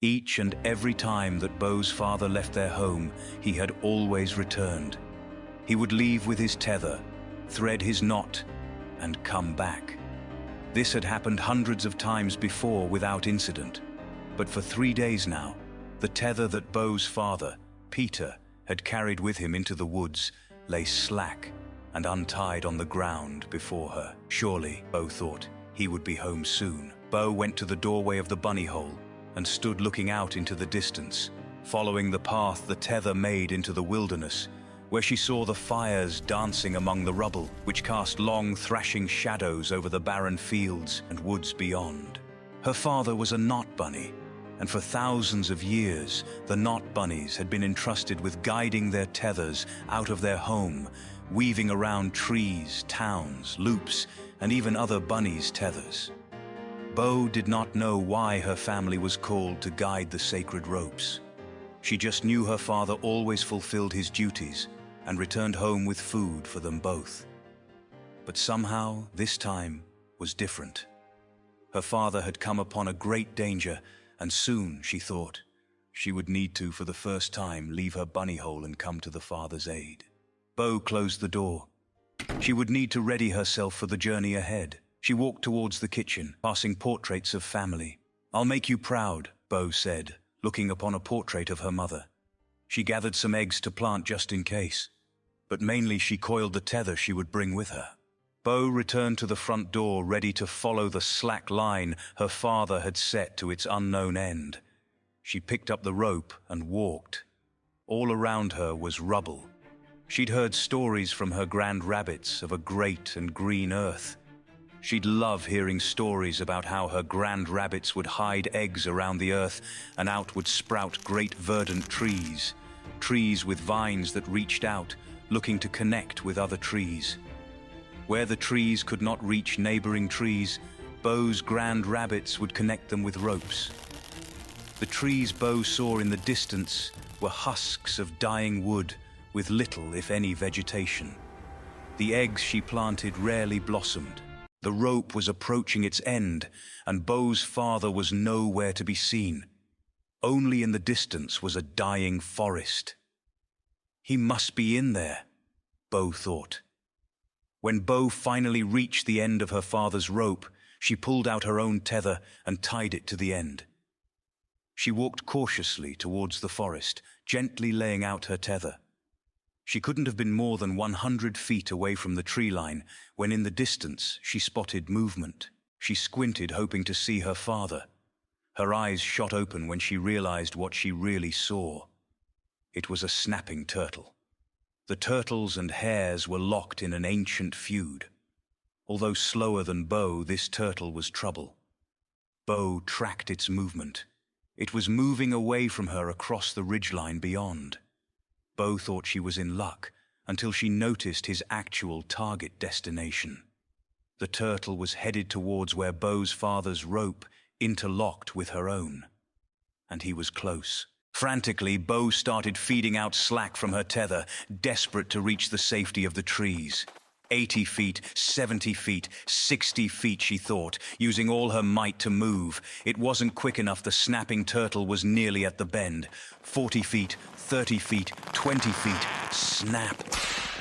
Each and every time that Bo's father left their home, he had always returned. He would leave with his tether, thread his knot, and come back. This had happened hundreds of times before without incident. But for 3 days now, the tether that Bo's father, Peter, had carried with him into the woods lay slack and untied on the ground before her. Surely, Bo thought, he would be home soon. Bo went to the doorway of the bunny hole and stood looking out into the distance, following the path the tether made into the wilderness, where she saw the fires dancing among the rubble, which cast long thrashing shadows over the barren fields and woods beyond. Her father was a knot bunny, and for thousands of years, the knot bunnies had been entrusted with guiding their tethers out of their home, weaving around trees, towns, loops, and even other bunnies' tethers. Bo did not know why her family was called to guide the sacred ropes. She just knew her father always fulfilled his duties and returned home with food for them both. But somehow, this time was different. Her father had come upon a great danger, and soon, she thought, she would need to, for the first time, leave her bunny hole and come to the father's aid. Bo closed the door. She would need to ready herself for the journey ahead. She walked towards the kitchen, passing portraits of family. "I'll make you proud," Bo said, looking upon a portrait of her mother. She gathered some eggs to plant just in case, but mainly she coiled the tether she would bring with her. Bo returned to the front door, ready to follow the slack line her father had set to its unknown end. She picked up the rope and walked. All around her was rubble. She'd heard stories from her grandparents of a great and green earth. She'd love hearing stories about how her grandparents would hide eggs around the earth and out would sprout great verdant trees, trees with vines that reached out, looking to connect with other trees. Where the trees could not reach neighboring trees, Bo's grandparents would connect them with ropes. The trees Bo saw in the distance were husks of dying wood with little, if any, vegetation. The eggs she planted rarely blossomed. The rope was approaching its end, and Bo's father was nowhere to be seen. Only in the distance was a dying forest. He must be in there, Bo thought. When Bo finally reached the end of her father's rope, she pulled out her own tether and tied it to the end. She walked cautiously towards the forest, gently laying out her tether. She couldn't have been more than 100 feet away from the tree line when in the distance she spotted movement. She squinted, hoping to see her father. Her eyes shot open when she realized what she really saw. It was a snapping turtle. The turtles and hares were locked in an ancient feud. Although slower than Bo, this turtle was trouble. Bo tracked its movement. It was moving away from her across the ridgeline beyond. Bo thought she was in luck until she noticed his actual target destination. The turtle was headed towards where Bo's father's rope interlocked with her own. And he was close. Frantically, Bo started feeding out slack from her tether, desperate to reach the safety of the trees. 80 feet, 70 feet, 60 feet, she thought, using all her might to move. It wasn't quick enough. The snapping turtle was nearly at the bend. 40 feet, 30 feet, 20 feet. Snap!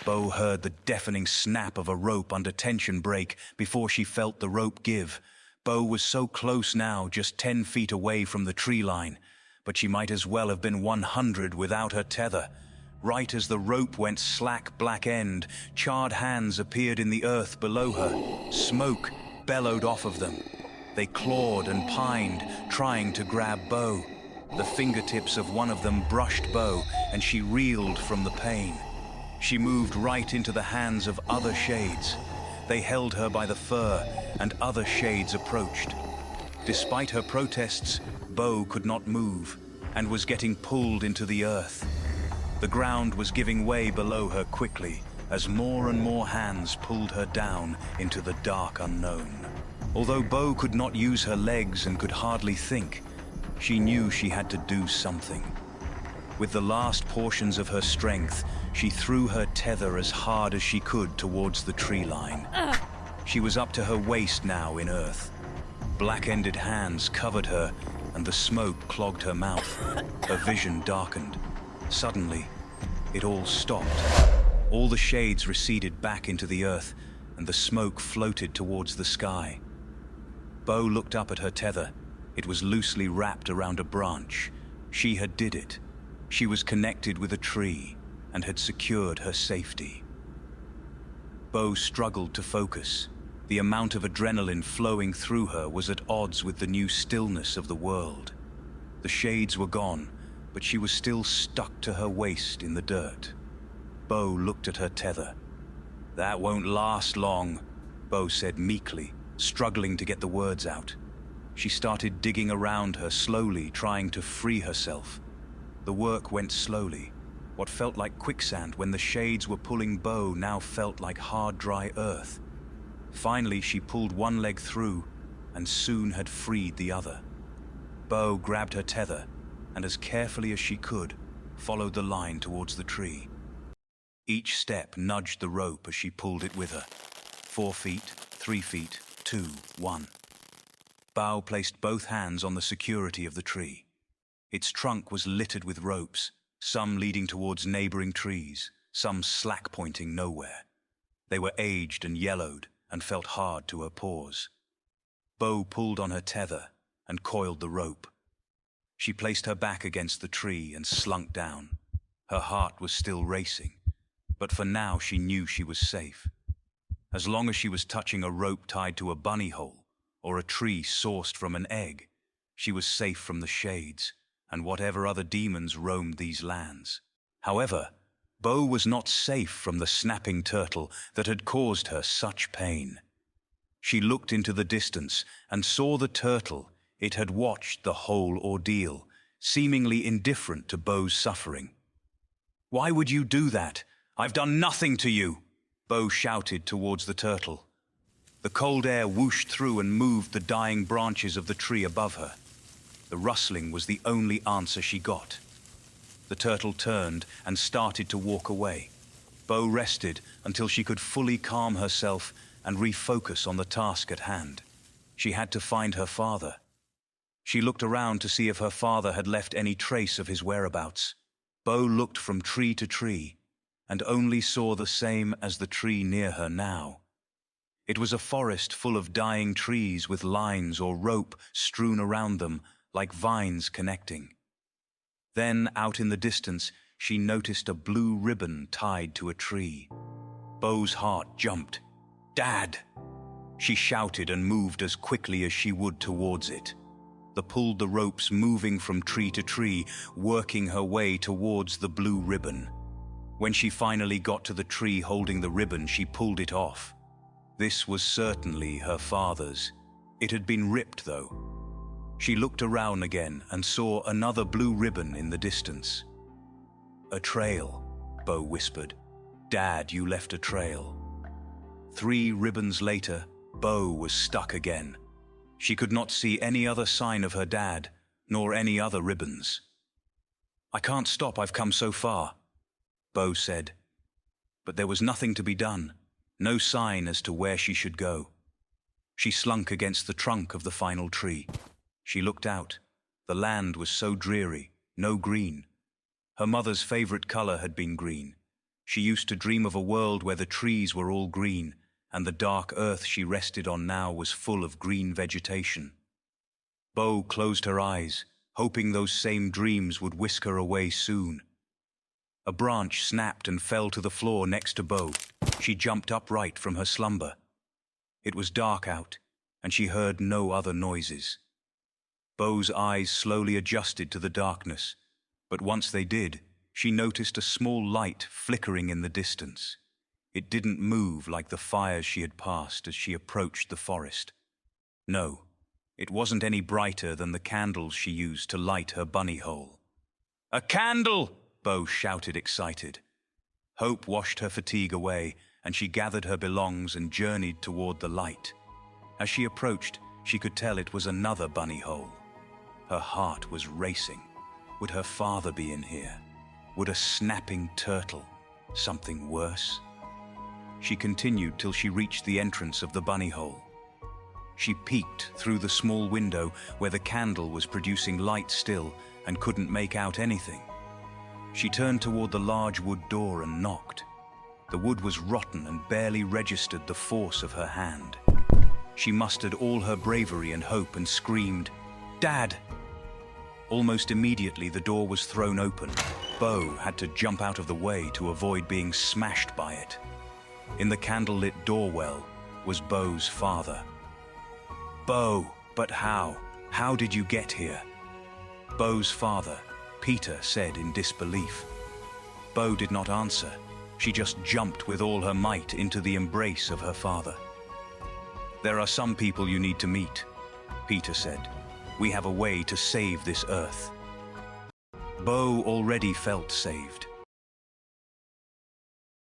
Bo heard the deafening snap of a rope under tension break before she felt the rope give. Bo was so close now, just 10 feet away from the tree line. But she might as well have been 100 without her tether. Right as the rope went slack black end, charred hands appeared in the earth below her. Smoke bellowed off of them. They clawed and pined, trying to grab Bo. The fingertips of one of them brushed Bo, and she reeled from the pain. She moved right into the hands of other shades. They held her by the fur, and other shades approached. Despite her protests, Bo could not move, and was getting pulled into the earth. The ground was giving way below her quickly, as more and more hands pulled her down into the dark unknown. Although Bo could not use her legs and could hardly think, she knew she had to do something. With the last portions of her strength, she threw her tether as hard as she could towards the tree line. She was up to her waist now in earth. Black-ended hands covered her, and and the smoke clogged her mouth. Her vision darkened. Suddenly, it all stopped. All the shades receded back into the earth, and the smoke floated towards the sky. Bo looked up at her tether. It was loosely wrapped around a branch. She had did it. She was connected with a tree and had secured her safety. Bo struggled to focus. The amount of adrenaline flowing through her was at odds with the new stillness of the world. The shades were gone, but she was still stuck to her waist in the dirt. Bo looked at her tether. "That won't last long," Bo said meekly, struggling to get the words out. She started digging around her slowly, trying to free herself. The work went slowly. What felt like quicksand when the shades were pulling Bo now felt like hard, dry earth. Finally, she pulled one leg through and soon had freed the other. Bo grabbed her tether and, as carefully as she could, followed the line towards the tree. Each step nudged the rope as she pulled it with her. 4 feet, 3 feet, 2, 1. Bo placed both hands on the security of the tree. Its trunk was littered with ropes, some leading towards neighboring trees, some slack pointing nowhere. They were aged and yellowed and felt hard to her paws. Bo pulled on her tether and coiled the rope. She placed her back against the tree and slunk down. Her heart was still racing, but for now she knew she was safe. As long as she was touching a rope tied to a bunny hole or a tree sourced from an egg, she was safe from the shades and whatever other demons roamed these lands. However, Bo was not safe from the snapping turtle that had caused her such pain. She looked into the distance and saw the turtle. It had watched the whole ordeal, seemingly indifferent to Bo's suffering. "Why would you do that? I've done nothing to you!" Bo shouted towards the turtle. The cold air whooshed through and moved the dying branches of the tree above her. The rustling was the only answer she got. The turtle turned and started to walk away. Bo rested until she could fully calm herself and refocus on the task at hand. She had to find her father. She looked around to see if her father had left any trace of his whereabouts. Bo looked from tree to tree and only saw the same as the tree near her now. It was a forest full of dying trees with lines or rope strewn around them, like vines connecting. Then, out in the distance, she noticed a blue ribbon tied to a tree. Bo's heart jumped. "Dad!" She shouted and moved as quickly as she would towards it. Pulled the ropes moving from tree to tree, working her way towards the blue ribbon. When she finally got to the tree holding the ribbon, she pulled it off. This was certainly her father's. It had been ripped, though. She looked around again and saw another blue ribbon in the distance. "A trail," Bo whispered. "Dad, you left a trail." 3 ribbons later, Bo was stuck again. She could not see any other sign of her dad, nor any other ribbons. "I can't stop, I've come so far," Bo said. But there was nothing to be done, no sign as to where she should go. She slunk against the trunk of the final tree. She looked out. The land was so dreary, no green. Her mother's favorite color had been green. She used to dream of a world where the trees were all green, and the dark earth she rested on now was full of green vegetation. Bo closed her eyes, hoping those same dreams would whisk her away soon. A branch snapped and fell to the floor next to Bo. She jumped upright from her slumber. It was dark out, and she heard no other noises. Bo's eyes slowly adjusted to the darkness, but once they did, she noticed a small light flickering in the distance. It didn't move like the fires she had passed as she approached the forest. No, it wasn't any brighter than the candles she used to light her bunny hole. "A candle!" Bo shouted, excited. Hope washed her fatigue away, and she gathered her belongings and journeyed toward the light. As she approached, she could tell it was another bunny hole. Her heart was racing. Would her father be in here? Would a snapping turtle? Something worse? She continued till she reached the entrance of the bunny hole. She peeked through the small window where the candle was producing light still and couldn't make out anything. She turned toward the large wood door and knocked. The wood was rotten and barely registered the force of her hand. She mustered all her bravery and hope and screamed, "Dad!" Almost immediately the door was thrown open. Bo had to jump out of the way to avoid being smashed by it. In the candlelit doorwell was Bo's father. "Bo, but how? How did you get here?" Bo's father, Peter, said in disbelief. Bo did not answer. She just jumped with all her might into the embrace of her father. "There are some people you need to meet," Peter said. "We have a way to save this earth." Bo already felt saved.